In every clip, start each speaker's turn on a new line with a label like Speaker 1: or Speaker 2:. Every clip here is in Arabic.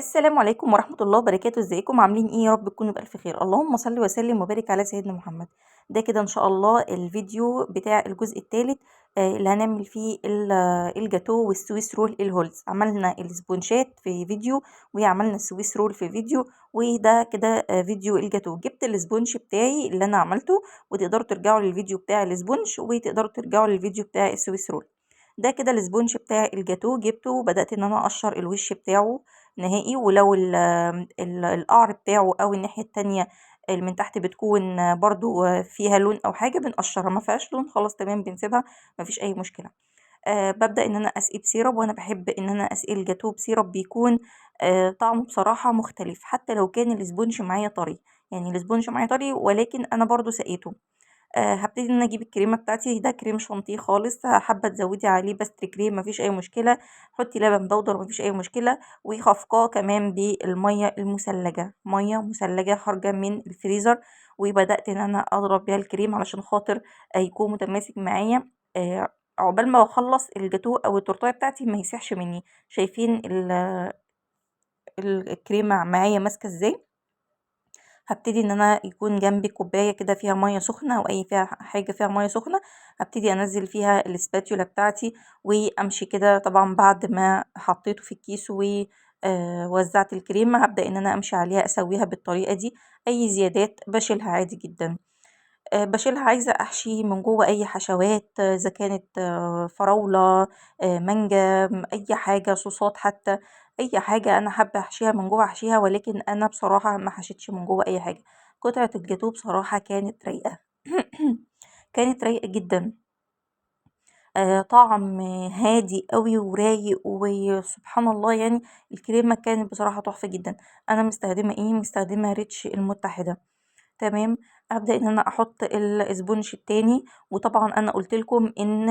Speaker 1: السلام عليكم ورحمة الله وبركاته، ازيكم عاملين ايه؟ يا رب تكونوا بألف خير. اللهم صل وسلم وبارك على سيدنا محمد. ده كده ان شاء الله الفيديو بتاع الجزء الثالث اللي هنعمل فيه الجاتو والسويس رول الهولز. عملنا السبونشات في فيديو وعملنا السويس رول في فيديو، وده كده فيديو الجاتو. جبت السبونش بتاعي اللي انا عملته، وتقدروا ترجعوا للفيديو بتاع السبونش وتقدروا ترجعوا للفيديو بتاع السويس رول. ده كده السبونج بتاع الجاتو، جبته وبدأت ان انا اقشر الوش بتاعه نهائي. ولو القعر بتاعه او الناحية التانية اللي من تحت بتكون برضو فيها لون او حاجة بنقشرها، ما فيهاش لون خلاص تمام بنسيبها، ما فيش اي مشكلة. ببدأ ان انا اسقي بسيرب، وانا بحب ان انا اسقي الجاتو بسيرب بيكون طعمه بصراحة مختلف، حتى لو كان الاسبونج معايا طري. يعني الاسبونج معايا طري ولكن انا برضو سقيته. هابتدي إن أنا أجيب الكريمة بتاعتي، ده كريم شانتيه خالص، حابة تزودي عليه باستري كريم ما فيش أي مشكلة، حطي لبن بودر ما فيش أي مشكلة، وخفقاه كمان بالمَيّة المثلجة، مَيّة مثلجة خارجة من الفريزر. وبدأت إن أنا أضرب بيها الكريم علشان خاطر يكون متماسك معايا، عقبال ما باخلّص الجاتوه أو التورتاية بتاعتي ما يسيحش مني. شايفين الكريمة معايا ماسكة إزاي؟ هابتدي إن أنا يكون جنبي كوباية كده فيها مَيّة سخنة، أو أي فيها حاجة فيها مَيّة سخنة، هابتدي أنزّل فيها الspatula بتاعتي، وأمشي كده طبعًا بعد ما حطيته في الكيس ووزّعت الكريمة، هابدأ إن أنا أمشي عليها أسويها بالطريقة دي. أي زيادات باشيلها عادي جدًا. باشيلها عايزة أحشي من جوّه أي حشوات، إذا كانت فراولة، مانجا، أي حاجة، صوصات حتى، أي حاجة أنا حابة أحشيها من جوّه أحشيها، ولكن أنا بصراحة ما حشيتش من جوّه أي حاجة. قطعة الجاتوه بصراحة كانت رايقة. كانت رايقة جدًا. طعم هادي أوي ورايق، وسبحان الله يعني الكريمة كانت بصراحة تحفة جدًا. أنا مستخدمة إيه، مستخدمة ريتش المتحدة. تمام. أبدأ إن أنا أحط الإسبونج التاني، وطبعًا أنا قُلت لكم إن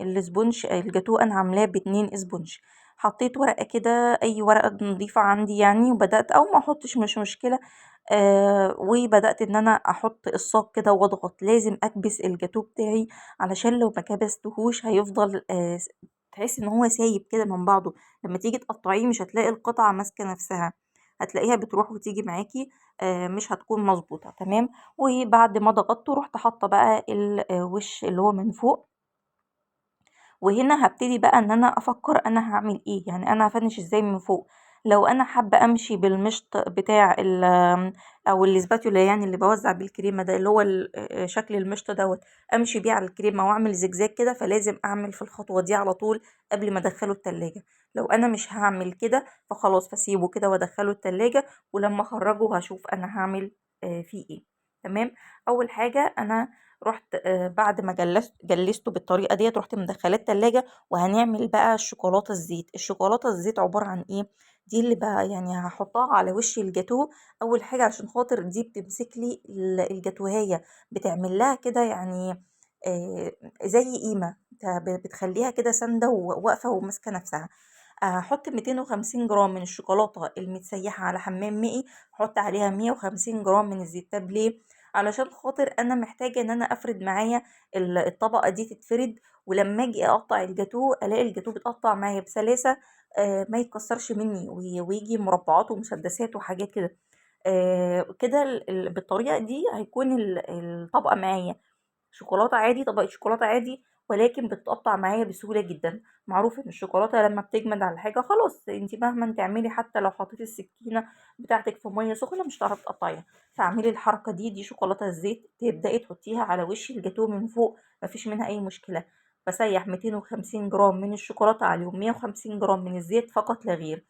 Speaker 1: الإسبونج الجاتوه أنا عاملاه ب2 إسبونج. حطيت ورقة كده، أي ورقة نضيفة عندي يعني، وبدأت أو ما أحطش مش مشكلة. وبدأت إن أنا أحط الصاج كده وأضغط، لازم أكبس الجاتوه بتاعي علشان لو ما كبستهوش هيفضل تحسي إن هو سايب كده من بعضه، لما تيجي تقطعيه مش هتلاقي القطعة ماسكة نفسها، هتلاقيها بتروح وتيجي معاكِ، مش هتكون مضبوطة. تمام. وبعد ما ضغطته رُحت حاطة بقى الوش اللي هو من فوق، وهنا هابتدي بقى إن أنا أفكّر أنا هاعمل إيه، يعني أنا هافنِّش إزاي من فوق. لو أنا حابة أمشي بالمِشط بتاع أو الإسباتيولا يعني اللي باوزّع بيه الكريمة ده، اللي هو شكل المِشط دوّة، أمشي بيه على الكريمة وأعمل زجزاج كده، فلازم أعمل في الخطوة دي على طول قبل ما أدخّله التلاجة. لو أنا مش هاعمل كده فخلاص فاسيبه كده وأدخّله التلاجة، ولمّا أخرّجه هاشوف أنا هاعمل فيه إيه. تمام. أول حاجة أنا رُحت بعد ما جلّسته بالطريقة ديّة، رُحت مدخّلاه التلاجة، وهنعمل بقى الشوكولاتة الزيت. الشوكولاتة الزيت عبارة عن إيه، دي اللي يعني هاحطها على وش الجاتوه أول حاجة، عشان خاطر دي بتمسك لي الجاتوهاية، بتعمل لها كده يعني آآ زي قيمة، بتخلّيها كده ساندة وواقفة وماسكة نفسها. هاحط 250 جرام من الشوكولاتة المتسيحة على حمام مائي، هاحط عليها 150 جرام من الزيت. طب ليه؟ علشان خاطر أنا محتاجة إن أنا أفرد معايا الطبقة دي تتفرد، ولمّا آجي أقطّع الجاتوه ألاقي الجاتوه بيتقطّع معايا بسلاسة، ما يتكسّرش منّي وييجي مربعات ومسدسات وحاجات كده. كده بالطريقة دي هيكون الطبقة معايا شوكولاتة عادي، طبقة شوكولاتة عادي، ولكن بتتقطّع معايا بسهولة جدًا. معروف إن الشوكولاتة لمّا بتجمد على حاجة خلاص أنتِ مهمًا تعملي، حتى لو حطيتِ السكينة بتاعتِك في مَيّة سخنة مش هتعرفي تقطّعيها. فاعملي الحركة دي، دي شوكولاتة الزيت، تبدئي تحطيها على وش الجاتوه من فوق، ما فيش منها أي مشكلة. باسيّح 250 جرام من الشوكولاتة عليهم 150 جرام من الزيت فقط لا غير.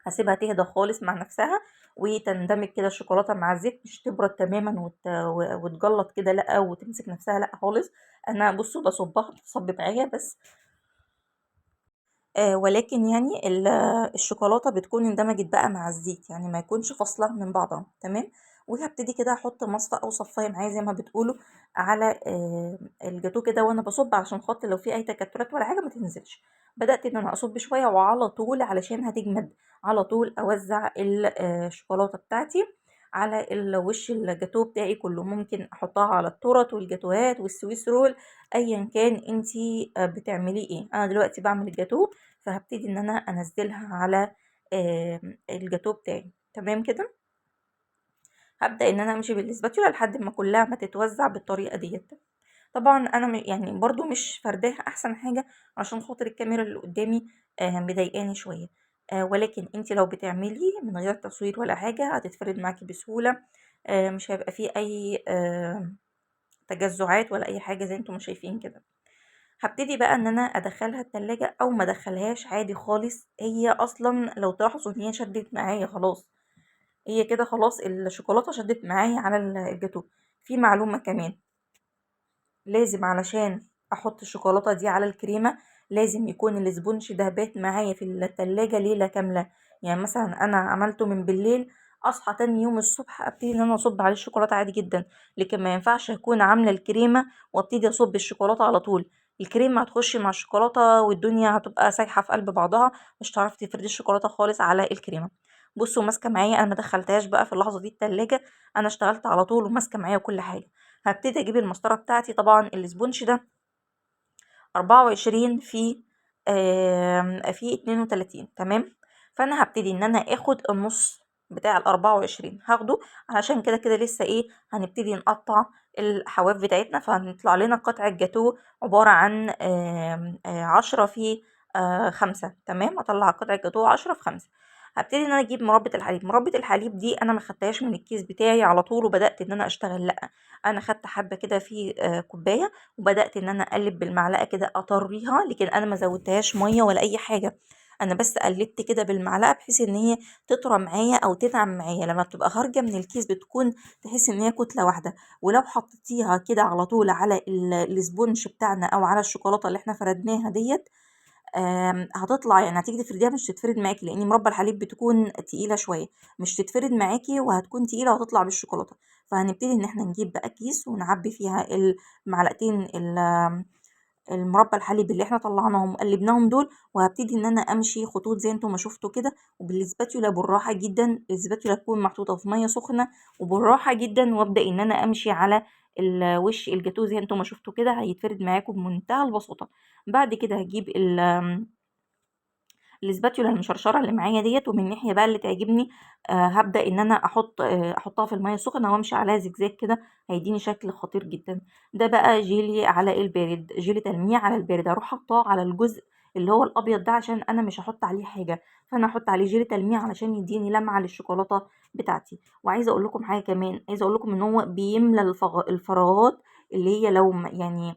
Speaker 1: هاسيبها تهدى خالص مع نفسها، وتندمج كده الشوكولاتة مع الزيت، مش تبرد تمامًا وتجلّط كده لأ، وتمسك نفسها لأ خالص. أنا بُصّوا باصُبّها بتصَب معايا بس، ولكن يعني الشوكولاتة بتكون اندمجت بقى مع الزيت، يعني ما يكونش فاصلة من بعضها. تمام. وهابتدي كده أحُط مصفى أو صفّاية معايا زي ما بتقولوا على الجاتوه كده وأنا باصُب، علشان خاطر لو في أي تكتُّرات ولا حاجة ما تنزلش. بدأت إن أنا أصُب شوية وعلى طول علشان هتجمد، على طول أوزّع الشوكولاتة بتاعتي على وِش الجاتوه بتاعي كُلّه. ممكن أحُطّها على التورت والجاتوهات والسويس رول، أيًا كان أنتِ بتعمليه إيه. أنا دلوقتي باعمل الجاتوه، فهابتدي إن أنا أنزّلها على الجاتوه بتاعي. تمام كده، هبدأ ان انا امشي بالاسباتيولا لحد ما كلها ما تتوزع بالطريقة ديت. طبعا انا يعني برضو مش فرداها احسن حاجة عشان خاطر الكاميرا اللي قدامي مضايقاني شوية. ولكن انت لو بتعملي من غير تصوير ولا حاجة هتتفرد معاكي بسهولة. مش هيبقى فيه اي تجزعات ولا اي حاجة زي انتم شايفين كده. هبتدي بقى ان انا ادخلها التلاجة او ما ادخلهاش عادي خالص. هي اصلا لو تلاحظوا ان هي شدت معايا خلاص، هي كده خلاص الشوكولاتة شدت معايا على الجاتوه. في معلومة كمان، لازم علشان احط الشوكولاتة دي على الكريمة لازم يكون الاسبونج ده بات معايا في التلاجة ليلة كاملة. يعني مثلا انا عملته من بالليل، اصحى تاني يوم الصبح ابتدي ان انا اصب عليه الشوكولاتة عادي جدا. لكن ما ينفعش اكون عاملة الكريمة وابتدي اصب الشوكولاتة على طول. الكريمة هتخش مع الشوكولاتة والدنيا هتبقى سايحة في قلب بعضها، مش هتعرفي تفردي الشوكولاتة خالص على الكريمة. بصوا ماسكة معايا، انا ما دخلتهاش بقى في اللحظة دي التلاجة، انا اشتغلت على طول وماسكة معايا كل حاجة. هبتدي اجيب المسطرة بتاعتي. طبعا الاسبونج ده 24 في 32. تمام، فانا هبتدي ان انا اخد النص بتاع ال24 هاخده، علشان كده كده لسه ايه هنبتدي نقطع الحواف بتاعتنا، فهنطلع لنا قطع الجاتوه عبارة عن 10 في 5. تمام، اطلع قطع الجاتوه 10 في 5. هبتدي ان انا اجيب مربة الحليب. مربة الحليب دي انا ما خدتهاش من الكيس بتاعي على طول وبدأت ان انا اشتغل، لا، انا خدت حبة كده في كوباية وبدأت ان انا اقلب بالمعلقة كده اطريها، لكن انا ما زودتهاش مية ولا اي حاجة. انا بس قلبت كده بالمعلقة بحيث ان هي تطرى معايا او تنعم معايا. لما بتبقى خارجة من الكيس بتكون تحس ان هي كتلة واحدة، ولو حطيتيها كده على طول على الاسبونج بتاعنا او على الشوكولاتة اللي احنا فردناها ديت هتطلع، يعني هتيجي تفرديها مش تتفرد معاكي، لان مربى الحليب بتكون تقيله شويه، مش تتفرد معاكي وهتكون تقيله وهتطلع بالشوكولاته. فهنبتدي ان احنا نجيب بقى كيس ونعبي فيها المعلقتين المربى الحليب اللي احنا طلعناهم وقلبناهم دول، وهبتدي ان انا امشي خطوط زي انتم ما شفتوا كده، وبالسباتيولا بالراحه جدا. السباتيولا تكون محطوطه في ميه سخنه وبالراحه جدا، وابدا ان انا امشي على الوش الجاتوه زي انتم ما شفتوا كده، هيتفرد معاكم بمنتهى البساطه. بعد كده هجيب الاسباتيولا المشرشره اللي معايا ديت، ومن الناحيه بقى اللي تعجبني هبدا ان انا احطها في الميه السخنه وامشي عليها زجزاج كده، هيديني شكل خطير جدا. ده بقى جيلي على البارد، جيلي تلميع على البارد، هروح حطاه على الجزء اللي هو الابيض ده عشان انا مش هحط عليه حاجه، فانا هحط عليه جيلي تلميع علشان يديني لمعه للشوكولاته بتاعتي. وعايزه اقول لكم حاجه كمان، عايزه اقول لكم ان هو بيملى الفراغات اللي هي لو يعني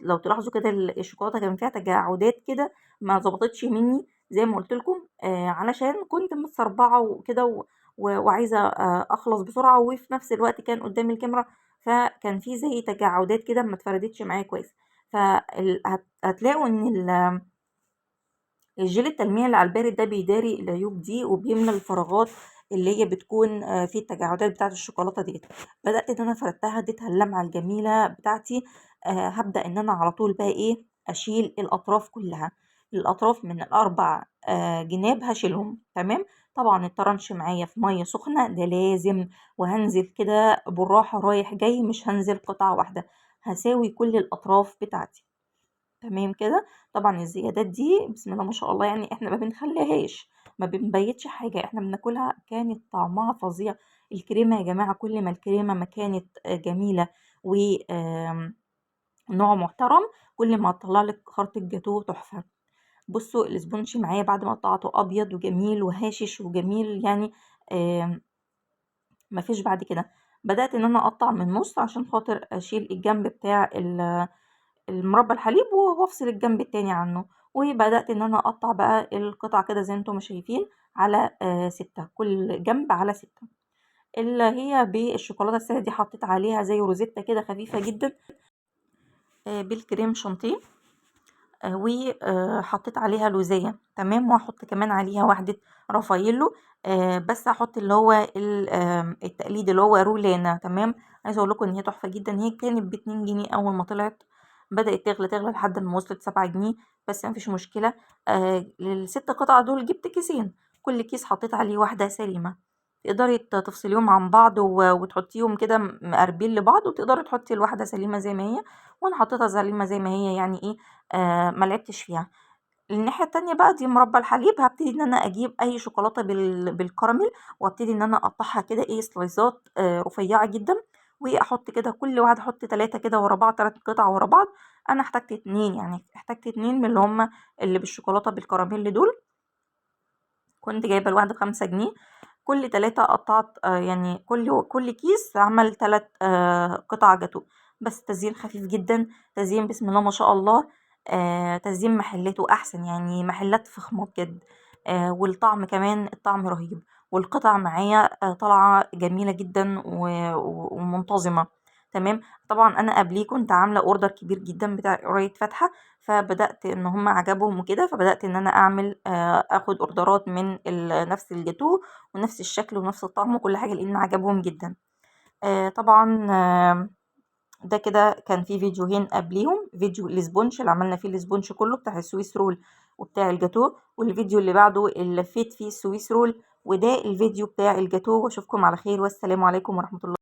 Speaker 1: لو تلاحظوا كده الشوكولاته كان فيها تجاعدات كده ما ظبطتش مني زي ما قلت لكم، علشان كنت متسربعه وكده وعايزه اخلص بسرعه، وفي نفس الوقت كان قدامي الكاميرا، فكان في زي تجاعدات كده ما اتفردتش معايا كويس. فهتلاقوا ان الجيل التلميع اللي على البارد ده بيداري العيوب دي وبيملى الفراغات اللي هي بتكون في التجاعدات بتاعه الشوكولاته ديت. بدات ان انا فردتها اديتها اللمعه الجميله بتاعتي. هبدا ان انا على طول بقى ايه اشيل الاطراف كلها، الاطراف من الاربع جناب هشيلهم. تمام، طبعا الطرنش معايا في ميه سخنه ده لازم، وهنزل كده بالراحه رايح جاي، مش هنزل قطعه واحده، هساوي كل الاطراف بتاعتي. تمام كده. طبعا الزيادات دي بسم الله ما شاء الله يعني احنا ما بنخليهاش، ما بنبيتش حاجة، احنا بناكلها كانت طعمها فظيع. الكريمة يا جماعة كل ما الكريمة ما كانت جميلة ونوع محترم، كل ما هتطلع لك خرط الجاتوه تحفة. بصوا الاسبونج معايا بعد ما قطعته ابيض وجميل وهاشش وجميل يعني. مفيش بعد كده بدأت ان انا اقطع من النص عشان خاطر اشيل الجنب بتاع المربى الحليب وافصل الجنب التاني عنه. وبدأت ان انا اقطع بقى القطع كده زي انتم شايفين على 6، كل جنب على 6. اللي هي بالشوكولاتة السادة دي حطيت عليها زي روزيتا كده خفيفة جدا بالكريم شانتيه، وحطيت عليها لوزية. تمام، وهحط كمان عليها واحدة رافايلو، بس هحط اللي هو التقليد اللي هو رولانا. تمام، عايزه اقول لكم ان هي تحفه جدا. هي كانت ب2 جنيه اول ما طلعت، بدأت تغلى تغلى لحد ما وصلت 7 جنيه، بس مفيش مشكلة. للست قطع دول جبت كيسين، كل كيس حطيت عليه واحدة سليمة. تقدري تفصليهم عن بعض وتحطيهم كده مقربين لبعض، وتقدري تحطي الواحدة سليمة زي ما هي، وانا حطيتها سليمة زي ما هي، يعني ايه ما لعبتش فيها. الناحية التانية بقى دي مربى الحليب، هبتدي ان انا اجيب اي شوكولاتة بالكراميل، وابتدي ان انا اقطعها كده ايه سلايزات رفيعة جدا، واحط كده كل واحدة احط 3 كده ورا بعض، 3 قطع ورا بعض. انا احتاجت 2، يعني احتاجت 2 من اللي هما اللي بالشوكولاتة بالكراميل دول. كنت جايبة الواحدة ب5 جنيه. كل 3 قطعت يعني كل كيس عمل 3 قطع جاتوه. بس تزيين خفيف جدا، تزيين بسم الله ما شاء الله. تزيين محلاته احسن، يعني محلات فخمة بجد. والطعم كمان الطعم رهيب، والقطع معايا طالعة جميلة جدا ومنتظمة. تمام. طبعا انا قبليه كنت عاملة اوردر كبير جدا بتاع قرية فاتحة، فبدأت ان هم عجبهم وكده، فبدأت ان انا اعمل اخد اوردرات من نفس الجاتوه ونفس الشكل ونفس الطعم وكل حاجة، لان عجبهم جدا. طبعا ده كده كان في فيديوهين قبليهم، فيديو الاسبونج اللي عملنا فيه الاسبونج كله بتاع السويس رول وبتاع الجاتوه، والفيديو اللي بعده اللي لفيت فيه السويس رول، وده الفيديو بتاع الجاتوه. واشوفكم على خير، والسلام عليكم ورحمة الله.